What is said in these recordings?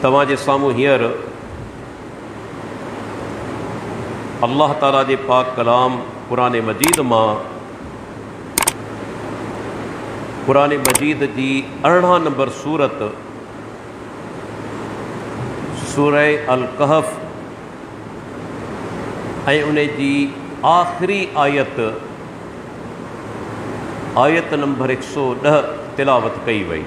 तव्हांजे साम्हूं हींअर अल्लाह ताला जे पाक कलाम क़ुरान मजीद मां क़ुरान मजीद जी 18 नंबर सूरत सूरह अल कहफ ऐं उन जी आख़िरी आयत नंबर 110 तिलावत कई वई।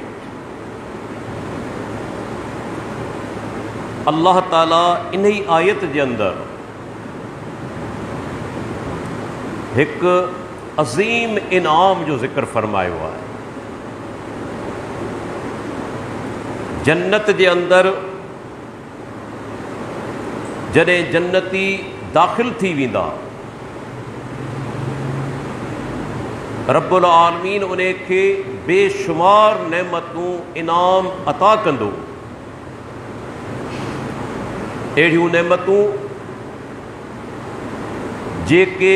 अल्लाह ताला इन ही आयत जे अंदर एक अज़ीम इनाम जो ज़िक्र फरमायो है। जन्नत जे अंदर जॾहिं जन्नती दाख़िल थी वेंदा, रब्बुल आलमीन उन खे बेशुमार नेमतूं इनाम अता कंदो। अहिड़ियूं नेमतूं जेके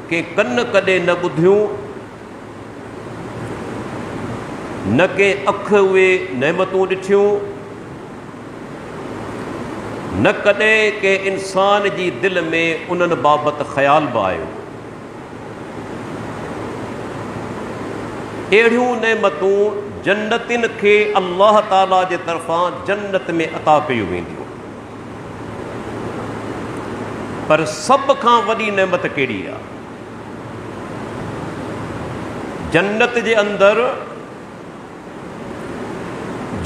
के कन कॾहिं न ॿुधियूं, न के अख उहे नेमतूं ॾिठियूं, न कॾहिं के इंसान जी दिलि में उन्हनि बाबति ख़्याल बि आयो। अहिड़ियूं नेमतूं जन्नतिन खे अल्लाह ताला जे तरफ़ां जन्नत में अता कयूं वेंदियूं। पर सभ खां वॾी नेमत कहिड़ी आहे? जन्नत जे अंदरि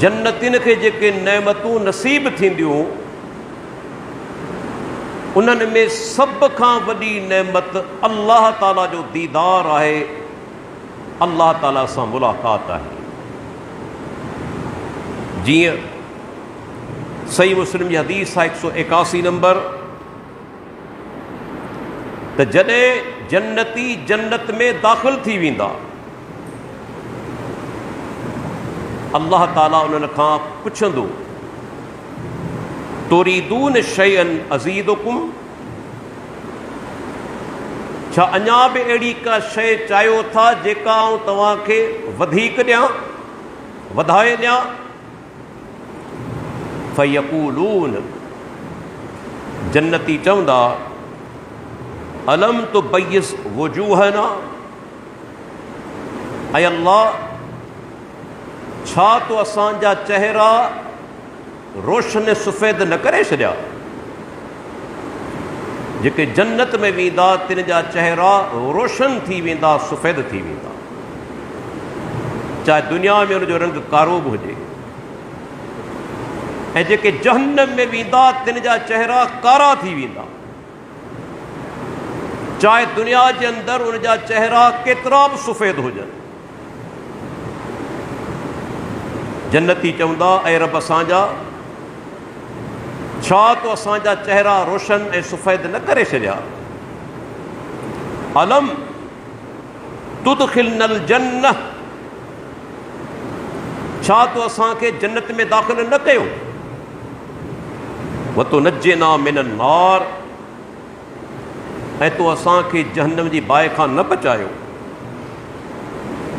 जन्नतिन खे जेके नेमतूं नसीब थींदियूं, उन्हनि में सभ खां वॾी नेमत अल्लाह ताला जो दीदार आहे, अल्लाह ताला सां मुलाक़ात आहे। जीअं सही मुस्लिम जी हदीस आहे 181 नंबर, त जॾहिं जन्नती जन्नत में दाख़िल थी वेंदा, अल्लाह ताला उन्हनि खां पुछंदो, तुरीदून शयअन अज़ीदुकुम, छा अञा बि अहिड़ी का शइ चाहियो था जेका आउं तव्हांखे वधीक ॾियां, वधाए ॾियां? फयक़ूलून, जन्नती चवंदा, अलम तुबय्यिज़ वुजूहना, ऐं अल्लाह छा तो असांजा चेहरा रोशन सफ़ेद न करे छॾिया? जेके जन्नत में वेंदा तिन जा चेहरा रोशन थी वेंदा, सफ़ेद थी वेंदा, चाहे दुनिया में उनजो रंग कारो बि हुजे। ऐं जेके जहन्नम में वेंदा तिन जा चेहरा कारा थी वेंदा, चाहे दुनिया जे अंदरि उन जा चेहरा केतिरा बि सफ़ेद हुजनि। जन्नती चवंदा, ऐं रब असांजा छा तो असांजा चेहरा रोशन ऐं सफ़ेद न करे छॾिया? अलम तुदखिलनल जन्नह, छा तो असांखे जन्नत में दाख़िल न कयो? वतुनज्जिना मिनन नार, ऐं तो असांखे जहन्नम जी बाहि खां न बचायो।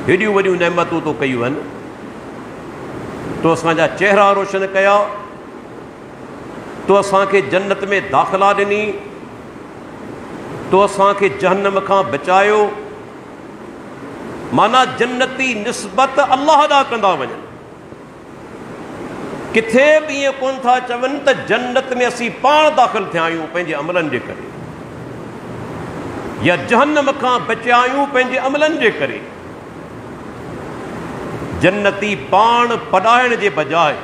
हेॾियूं वॾियूं नेमतूं तो कयूं आहिनि, तो असांजा चेहरा रोशन कया, तो असांखे जन्नत में दाख़िला ॾिनी, तो असांखे जहन्नम खां बचायो। माना जन्नती निस्बत अल्लाह ॾांहुं कंदा वञनि। किथे बि ईअं कोन था चवनि त जन्नत में असीं पाण दाख़िल थिया आहियूं पंहिंजे अमलनि जे करे, या जहन्नम खां बचिया आहियूं पंहिंजे अमलनि जे करे। जन्नती पाण पढ़ाइण जे बजाए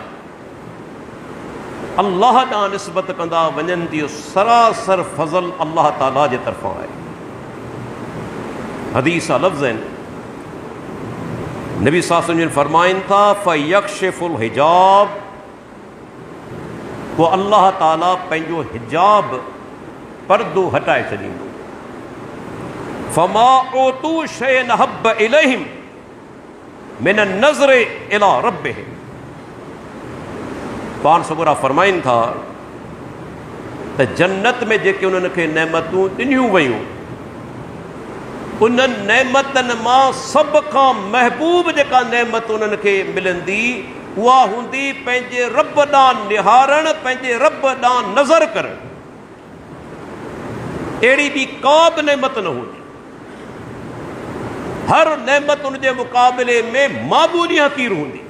अल्लाह ॾांहुं निस्बत कंदा वञनि थी। सरासर फज़ल अल्लाह ताला जे तरफ़ां आहे। हदीस लफ़्ज़ आहिनि, नबी सल्लल्लाहु अलैहि वसल्लम फरमाइनि था, फ़यक्शिफ़ुल हिजाब, पोइ अल्लाह ताला पंहिंजो हिजाब पर्दो हटाए छॾींदो। फ़मा ओतू शयन हब्ब इलैहिम मिन नज़र इला रब्बिहिम, पाण सॻुरा फरमाइनि था त जन्नत में जेके उन्हनि खे नेमतूं ॾिनियूं वयूं, उन्हनि नेमतनि मां सभ खां महबूब जेका नेमत उन्हनि खे मिलंदी उहा हूंदी पंहिंजे रब ॾांहुं निहारण, पंहिंजे रब ॾांहुं नज़र करण। अहिड़ी ॿी का बि नेमत न हूंदी। हर नेमत उन जे मुक़ाबले में मामूली हक़ीर हूंदी।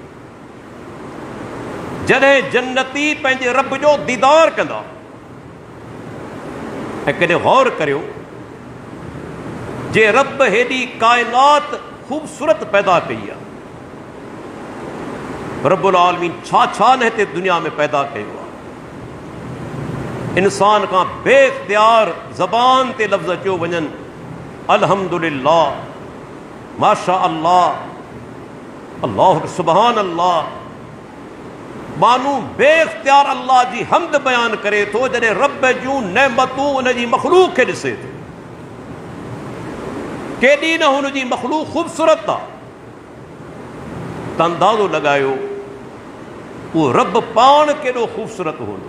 जॾहिं जन्नती पंहिंजे रब जो दीदार कंदा। ऐं कॾहिं गौर करियो, जे रब हेॾी काइनात ख़ूबसूरत पैदा कई आहे, रब्बुल आलमीन छा छा न हिते दुनिया में पैदा कयो आहे। इंसान खां बेइख्तियार ज़बान ते लफ़्ज़ अचो वञनि, अल्हम्दुलिल्लाह, माशा अल्लाह, अल्लाह सुबहान अल्लाह। माण्हू बेइख्तियार अल्लाह जी हमद बयान करे थो जॾहिं रब जूं नेमतूं उन जी मख़लूक़ खे ॾिसे थो। केॾी न हुन जी मख़लूक़ ख़ूबसूरत आहे, त अंदाज़ो लॻायो उहो रब पाण केॾो ख़ूबसूरत हूंदो।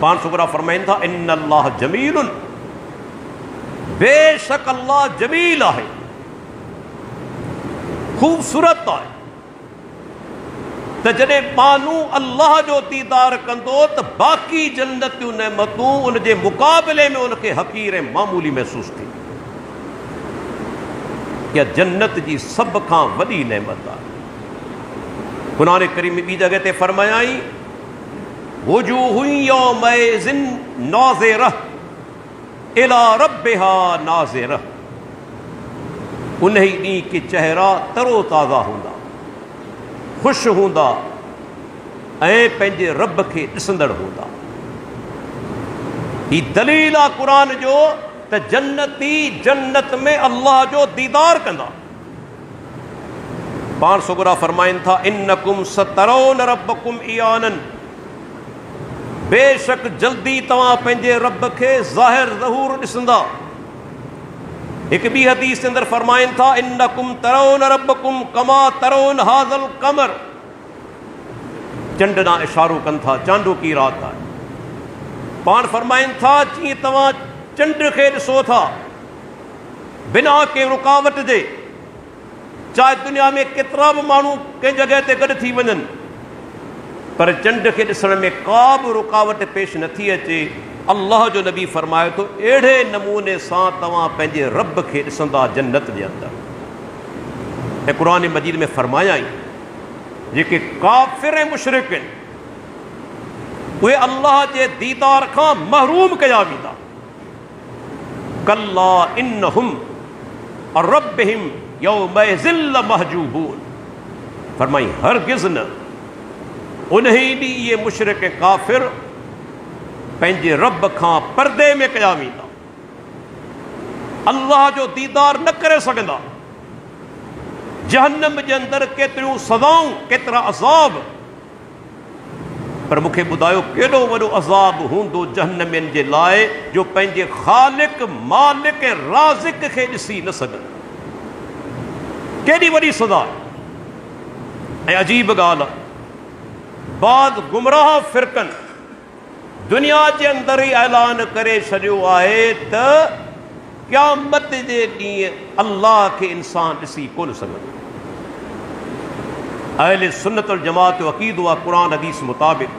पाण सुगरा फरमाइनि था, इन अल्लाह जमीलुन, बेशक अल्लाह जमील आहे, ख़ूबसूरत आहे। त जॾहिं माण्हू अल्लाह जो दीदार कंदो त बाक़ी जन्नतियूं नेमतूं उन जे मुक़ाबले में उनखे हक़ीर ऐं मामूली महसूसु थी। इहा जन्नत जी सभ खां वॾी नेमत आहे। क़ुरान करीम में ॿी जॻह ते फरमायाई, वुजूहुन यौमइज़िन नाज़िरह इला रब्बिहा नाज़िरह। उन ई ॾींहुं के चेहरा तरो ताज़ा हूंदा, ख़ुशि हूंदा ऐं पंहिंजे रब खे ॾिसंदड़ हूंदा। ही दलील आहे क़ुरान जो त जन्नती जन्नत में अल्लाह जो दीदार कंदा। पाण सुगरा फरमाइनि था, इन्नकुम सतरौन रब्बकुम इयानन, बेशक जल्दी तव्हां पंहिंजे रब खे ज़ाहिर ज़हूर ॾिसंदा। हिकु ॿी हदीस जे अंदरि फरमाइनि था, इन्नकुम तरौन रब्बकुम कमा तरौन हाज़ल कमर। चंड ॾांहुं इशारो कनि था, चांडो की राति आहे। पाण फरमाइनि था, जीअं तव्हां चंड खे ॾिसो था बिना के रुकावट जे, चाहे दुनिया में केतिरा बि माण्हू कंहिं जॻह ते गॾु थी वञनि, पर चंड खे ॾिसण में का बि रुकावट पेश नथी अचे। अल्लाह जो नबी फरमाए थो, अहिड़े नमूने सां तव्हां पंहिंजे रब खे ॾिसंदा जन्नत जे अंदरि। ऐं क़ुरान मजीद में फरमायाई, जेके काफ़िर ऐं मुशरिक आहिनि उहे अल्लाह जे दीदार खां महरूम कया वेंदा। कल्ला इन्नहुम रब्बिहिम यौमइज़िन लमहजूबून। फरमाई, हरगिज़ न, उन ई ॾींहुं इहे मुशरिक ऐं काफ़िर पंहिंजे रब खां पर्दे में कया वेंदा, अल्लाह जो दीदार न करे सघंदा। जहन्नम जे अंदरि केतिरियूं सज़ाऊं, केतिरा अज़ाब, पर मूंखे ॿुधायो केॾो वॾो अज़ाब हूंदो जहन्नमियुनि जे लाइ जो पंहिंजे ख़ालिक मालिक ऐं राज़िक खे ॾिसी न सघनि। केॾी वॾी सज़ा। ऐं अजीब ॻाल्हि आहे, बाद गुमराह फ़िरक़नि दुनिया जे अंदरि ई ऐलान करे छॾियो आहे त क़यामत जे ॾींहुं अल्लाह खे इंसान ॾिसी कोन सघंदो। अहले सुन्नत वल जमात जो अक़ीदो आहे, क़ुरान हदीस मुताबिक़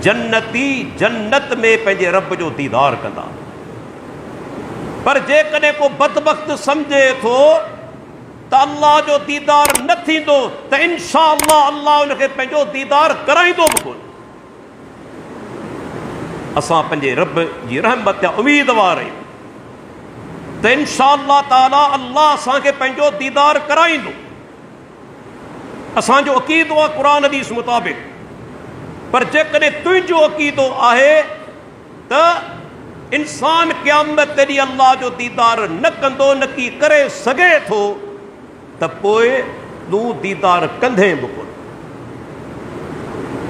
जन्नती जन्नत में पंहिंजे रब जो दीदार कंदा। पर जेकॾहिं को बदबख़्त सम्झे थो त अल्लाह जो दीदार न थींदो त इंशा अल्लाह अल्लाह उनखे पंहिंजो दीदार कराईंदो बि कोन। असां पंहिंजे रब जी रहमत जा उम्मीदवार आहियूं त इंशा अल्लाह ताला अल्लाह असांखे पंहिंजो दीदार कराईंदो। असांजो अक़ीदो आहे क़ुरान हदीस मुताबिक़। पर जेकॾहिं तुंहिंजो अक़ीदो आहे त इंसान क़यामत ते ॾींहुं अल्लाह जो दीदार न कंदो, न की करे सघे थो, त पोइ तूं दीदार कंदे बि कोन।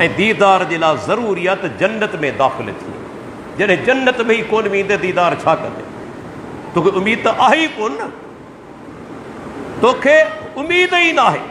ऐं दीदार जे लाइ ज़रूरी आहे त जन्नत में दाख़िल थी। जॾहिं जन्नत में ई कोन वेंदे दीदार छा कंदे? तोखे उमेद त आहे ई कोन न, तोखे उमेद ई न आहे।